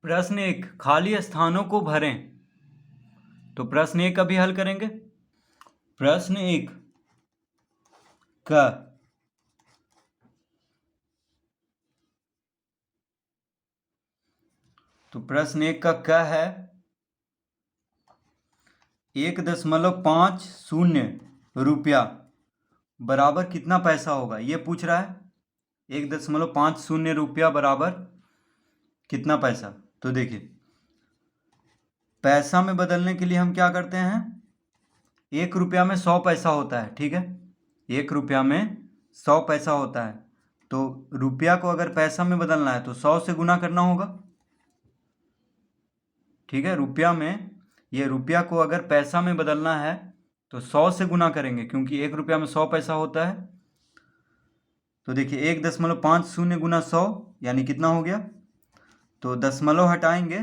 प्रश्न एक, खाली स्थानों को भरें। तो प्रश्न एक का भी हल करेंगे। प्रश्न एक का तो प्रश्न एक का क्या है, 1.50 रुपया बराबर कितना पैसा होगा, ये पूछ रहा है। 1.50 रुपया बराबर कितना पैसा। तो देखिए, पैसा में बदलने के लिए हम क्या करते हैं, 1 रुपया में 100 पैसा होता है, ठीक है। 1 रुपया में 100 पैसा होता है, तो रुपया को अगर पैसा में बदलना है तो 100 से गुना करना होगा, ठीक है। रुपया को अगर पैसा में बदलना है तो 100 से गुना करेंगे, क्योंकि 1 रुपया में 100 पैसा होता है। तो देखिए, 1.50 गुना 100 यानी कितना हो गया। तो दशमलव हटाएंगे,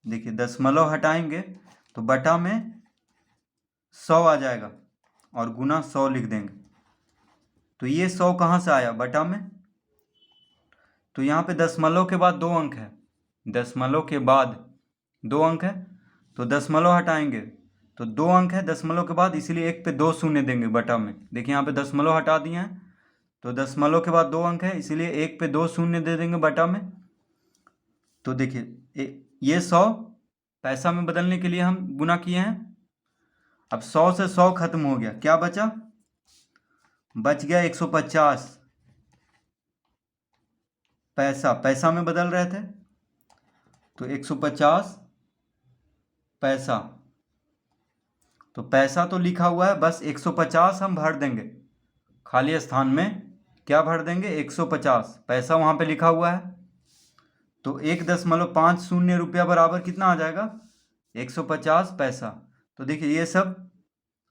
देखिए दशमलव हटाएंगे तो बटा में 100 आ जाएगा और गुना 100 लिख देंगे। तो ये 100 कहाँ से आया, बटा में। तो यहाँ पे दशमलव के बाद 2 अंक है, दशमलव के बाद 2 अंक है, तो दशमलव हटाएंगे तो 2 अंक है दशमलव के बाद, इसीलिए 1 पे 2 शून्य देंगे बटा में। देखिए यहाँ पे दशमलव हटा दिए हैं, तो दशमलव के बाद 2 अंक है, इसीलिए 1 पे 2 शून्य दे देंगे बटा में। तो देखिए ये 100 पैसा में बदलने के लिए हम गुना किए हैं। अब 100 से 100 खत्म हो गया, क्या बचा, बच गया 150 पैसा, पैसा में बदल रहे थे तो 150 पैसा। तो पैसा तो लिखा हुआ है, बस 150 हम भर देंगे खाली स्थान में। क्या भर देंगे, 150, पैसा वहाँ पे लिखा हुआ है। तो 1.50 रुपया बराबर कितना आ जाएगा, 150 पैसा। तो देखिए ये सब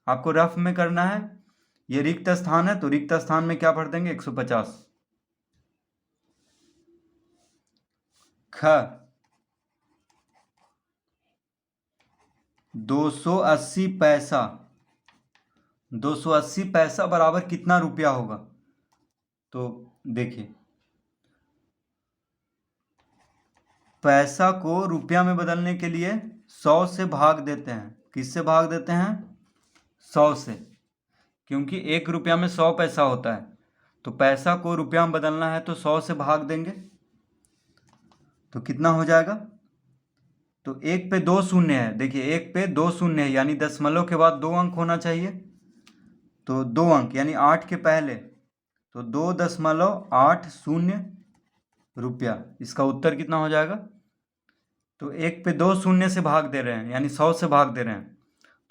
आपको रफ में करना है। ये रिक्त स्थान है, तो रिक्त स्थान में क्या भर देंगे, 150। ख 280 पैसा, 280 पैसा बराबर कितना रुपया होगा। तो देखिए, पैसा को रुपया में बदलने के लिए 100 से भाग देते हैं। किससे भाग देते हैं, 100 से, क्योंकि 1 रुपया में 100 पैसा होता है। तो पैसा को रुपया में बदलना है तो 100 से भाग देंगे, तो कितना हो जाएगा। तो 1 पे 2 शून्य है, देखिए 1 पे 2 शून्य है, यानी दशमलव के बाद 2 अंक होना चाहिए। तो 2 अंक यानी 8 के पहले, तो 2.80 रुपया, इसका उत्तर कितना हो जाएगा। तो 1 पे 2 शून्य से भाग दे रहे हैं, यानी 100 से भाग दे रहे हैं,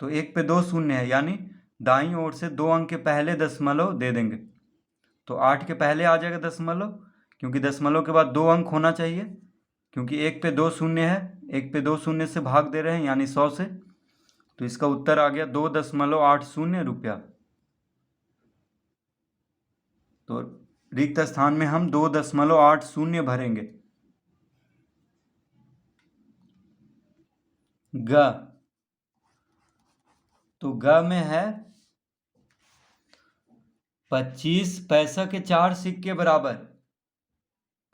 तो 1 पे 2 शून्य है, यानी दाईं ओर से 2 अंक के पहले दशमलव दे देंगे। तो 8 के पहले आ जाएगा दशमलव, क्योंकि दशमलव के बाद 2 अंक होना चाहिए, क्योंकि 1 पे 2 शून्य है, 1 पे 2 शून्य से भाग दे रहे हैं यानी 100 से। तो इसका उत्तर आ गया 2.80 रुपया। तो रिक्त स्थान में हम 2.80 भरेंगे। ग, तो ग में है 25 पैसा के 4 सिक्के बराबर,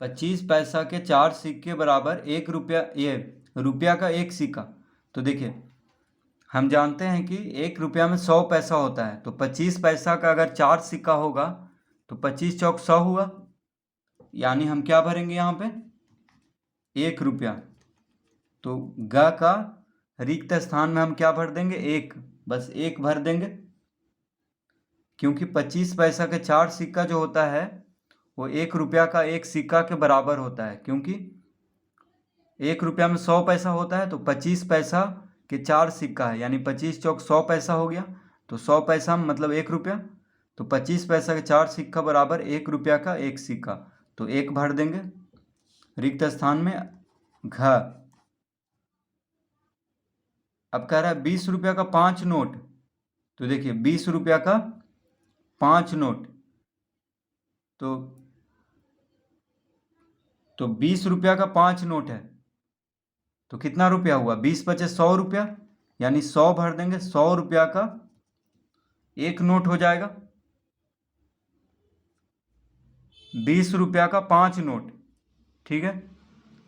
25 पैसा के 4 सिक्के बराबर 1 रुपया, ये रुपया का 1 सिक्का। तो देखिए, हम जानते हैं कि 1 रुपया में 100 पैसा होता है, तो 25 पैसा का अगर 4 सिक्का होगा तो 25 चौक 100 हुआ, यानी हम क्या भरेंगे यहाँ पे, 1 रुपया। तो ग का रिक्त स्थान में हम क्या भर देंगे, 1, बस 1 भर देंगे, क्योंकि 25 पैसा का 4 सिक्का जो होता है वो 1 रुपया का 1 सिक्का के बराबर होता है, क्योंकि 1 रुपया में 100 पैसा होता है, तो 25 पैसा के 4 सिक्का है, यानी 25 चौक 100 पैसा हो गया। तो 100 पैसा मतलब 1 रुपया, तो 25 पैसा के 4 सिक्का बराबर 1 रुपया का 1 सिक्का, तो 1 भर देंगे रिक्त स्थान में। घ, अब कह रहा है 20 रुपया का 5 नोट। तो देखिए 20 रुपया का 5 नोट, तो 20 रुपया का 5 नोट है, तो कितना रुपया हुआ, 20 बचे 100 रुपया, यानी 100 भर देंगे, 100 रुपया का 1 नोट हो जाएगा। 20 रुपया का 5 नोट, ठीक है।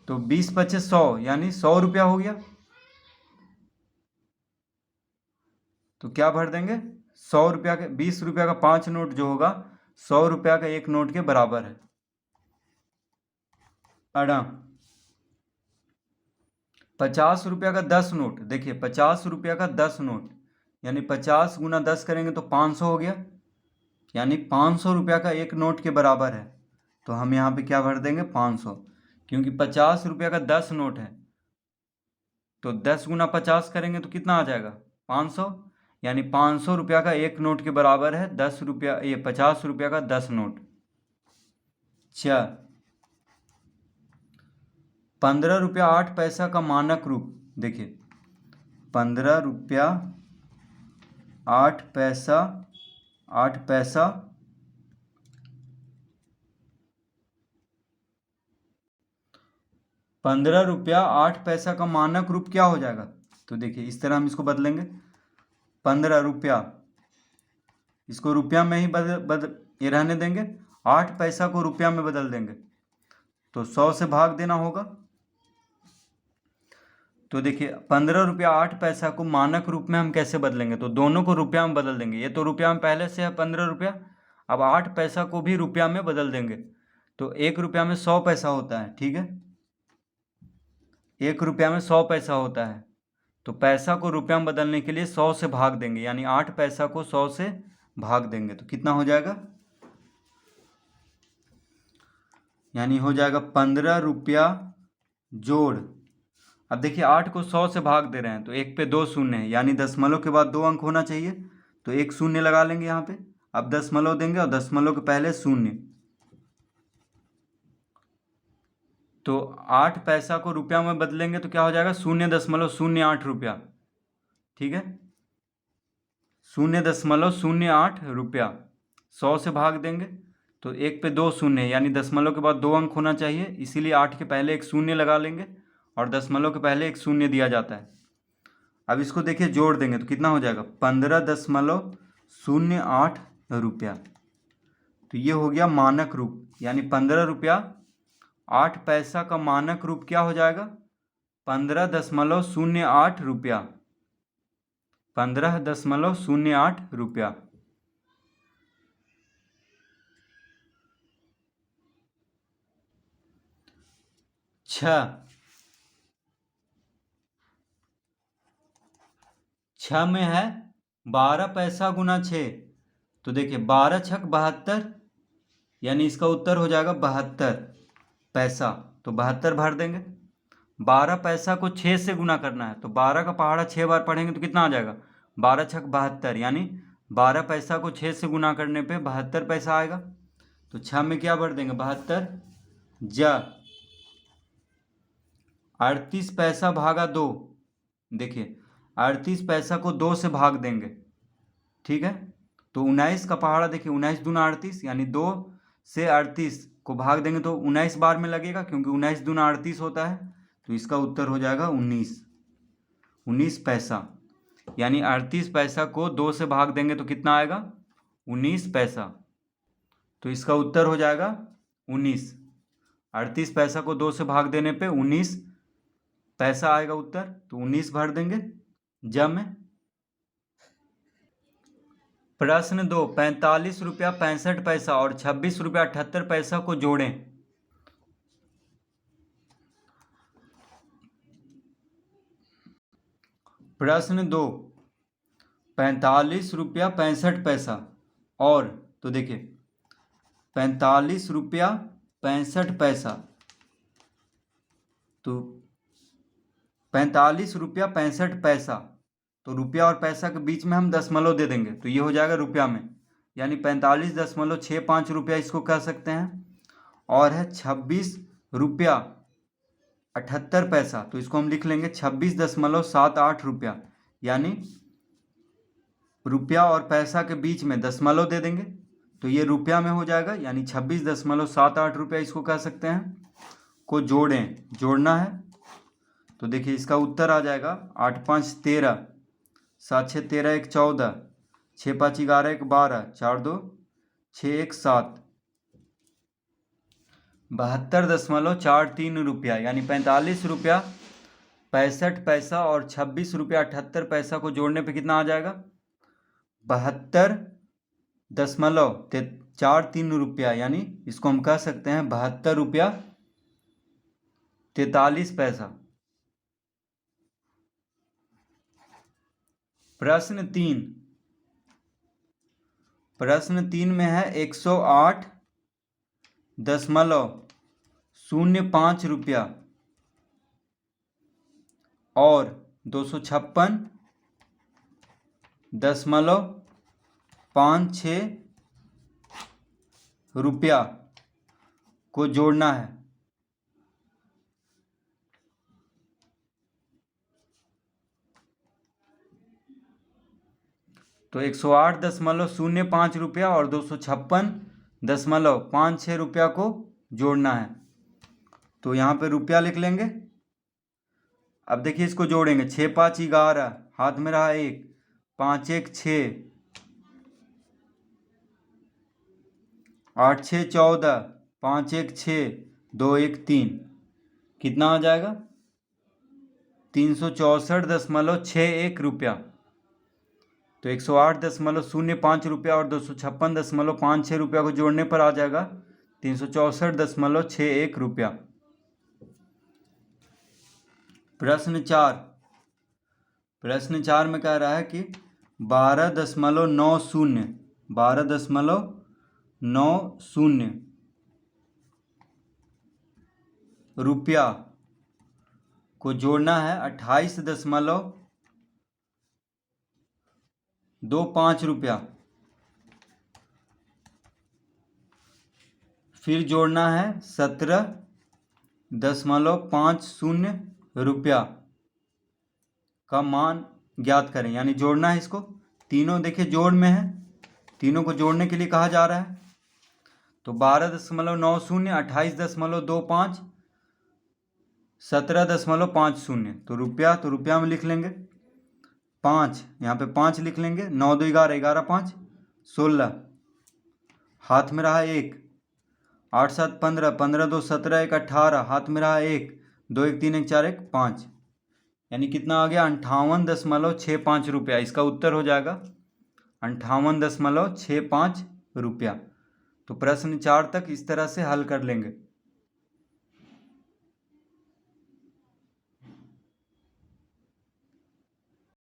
तो 20 पचे 100 यानी 100 रुपया हो गया। तो क्या भर देंगे, 100 रुपया का 20 रुपया का 5 नोट जो होगा 100 रुपया का 1 नोट के बराबर है। अड़ा 50 रुपया का 10 नोट, देखिए 50 रुपया का 10 नोट यानी 50 गुना 10 करेंगे तो 500 हो गया, यानी 500 रुपया का 1 नोट के बराबर है। तो हम यहाँ पे क्या भर देंगे 500, क्योंकि 50 रुपया का 10 नोट है तो 10 गुना 50 करेंगे तो कितना आ जाएगा 500, यानी 500 रुपया का 1 नोट के बराबर है 10 रुपया, ये 50 रुपया का 10 नोट। 15 रुपया 8 पैसा का मानक रूप, देखिए 15 रुपया 8 पैसा 15 रुपया 8 पैसा का मानक रूप क्या हो जाएगा, तो देखिए इस तरह हम इसको बदलेंगे। 15 रुपया, इसको रुपया में ही ये रहने देंगे, 8 पैसा को रुपया में बदल देंगे तो 100 से भाग देना होगा। तो देखिए 15 रुपया 8 पैसा को मानक रूप में हम कैसे बदलेंगे, तो दोनों को रुपया में बदल देंगे। ये तो रुपया में पहले से है 15 रुपया, अब 8 पैसा को भी रुपया में बदल देंगे। तो 1 रुपया में 100 पैसा होता है, ठीक है, 1 रुपया में 100 पैसा होता है। तो पैसा को रुपया में बदलने के लिए 100 से भाग देंगे, यानी 8 पैसा को 100 से भाग देंगे तो कितना हो जाएगा, यानी हो जाएगा 15 रुपया जोड़। अब देखिए 8 को 100 से भाग दे रहे हैं तो 1 पे 2 शून्य है, यानी दशमलव के बाद 2 अंक होना चाहिए, तो 1 शून्य लगा लेंगे यहाँ पे। अब दशमलव देंगे और दशमलव के पहले शून्य, तो 8 पैसा को रुपया में बदलेंगे तो क्या हो जाएगा 0.08 रुपया, ठीक है, 0.08 रुपया। 100 से भाग देंगे तो 1 पे 2 शून्य है, यानी दशमलव के बाद 2 अंक होना चाहिए, इसीलिए 8 के पहले एक शून्य लगा लेंगे और दशमलव के पहले एक शून्य दिया जाता है। अब इसको देखिए जोड़ देंगे तो कितना हो जाएगा 15.08 रुपया। तो ये हो गया मानक रूप, यानी 15 रुपया 8 पैसा का मानक रूप क्या हो जाएगा 15.08 रुपया, 15.08 रुपया। छः में है 12 पैसा गुना 6, तो देखिए 12 छक 72, यानी इसका उत्तर हो जाएगा 72 पैसा, तो 72 भर देंगे। 12 पैसा को 6 से गुना करना है, तो 12 का पहाड़ा 6 बार पढ़ेंगे तो कितना आ जाएगा 12 छक 72, यानी 12 पैसा को 6 से गुना करने पे 72 पैसा आएगा। तो 6 में क्या भर देंगे 72 जा 38 पैसा भागा 2, देखिए 38 पैसा को 2 से भाग देंगे, ठीक है, तो 19 का पहाड़ा देखिए 19 दूना 38, यानी 2 से 38 को भाग देंगे तो 19 बार में लगेगा, क्योंकि 19 दूना 38 होता है, तो इसका उत्तर हो जाएगा 19 पैसा, यानी 38 पैसा को 2 से भाग देंगे तो कितना आएगा 19 पैसा, तो इसका उत्तर हो जाएगा 19। 38 पैसा को 2 से भाग देने पे 19 पैसा आएगा उत्तर, तो 19 भर देंगे जब में। प्रश्न 2, 45 रुपया 65 पैसा और 26 रुपया 78 पैसा को जोड़ें। प्रश्न 2, 45 रुपया 65 पैसा और, तो देखिए 45 रुपया 65 पैसा, तो 45 रुपया 65 पैसा, तो रुपया और पैसा के बीच में हम दशमलव दे देंगे तो ये हो जाएगा रुपया में, यानी 45.65 रुपया इसको कह सकते हैं। और है 26 रुपया 78 पैसा, तो इसको हम लिख लेंगे 26.78 रुपया, यानी रुपया और पैसा के बीच में दशमलव दे देंगे तो ये रुपया में हो जाएगा, यानी 26.78 रुपया इसको कह सकते हैं। को जोड़ना है तो देखिए इसका उत्तर आ जाएगा 8 5 13, 7 6 13 1 14, 6 5 11 1 12, 4 2 6 1 7। 72.43 रुपया, यानी 45 रुपया 65 पैसा और 26 रुपया 78 पैसा को जोड़ने पे कितना आ जाएगा? 72.43 रुपया, यानी इसको हम कह सकते हैं 72 रुपया 43 पैसा। प्रश्न 3 में है 108.05 रुपया और 256.56 रुपया को जोड़ना है। तो 108.05 रुपया और 256.56 रुपया को जोड़ना है। तो यहाँ पे रुपया लिख लेंगे। अब देखिए इसको जोड़ेंगे। 6 5 11, हाथ में रहा 1, 5 1 6, 8 6 14, 5 1 6, 2 1 3, कितना आ जाएगा? 364.61 रुपया। तो 108.05 रुपया और 256.56 रुपया को जोड़ने पर आ जाएगा 364.61 रुपया। प्रश्न 4 में कह रहा है कि 12.90 रुपया को जोड़ना है 28.25 रुपया, फिर जोड़ना है 17.50 रुपया का मान ज्ञात करें। यानी जोड़ना है इसको। तीनों देखिए जोड़ में है, तीनों को जोड़ने के लिए कहा जा रहा है। तो 12.90, 28.25, 17.50। तो रुपया में लिख लेंगे 5, यहाँ पे 5 लिख लेंगे। 9 2 11, 11 5 16, हाथ में रहा 1, 8 7 15, 15 2 17, 1 18, हाथ में रहा 1, 2 1 3 1 4 1 5, यानी कितना आ गया? 58.65 रुपया। इसका उत्तर हो जाएगा 58.65 रुपया। तो प्रश्न 4 तक इस तरह से हल कर लेंगे।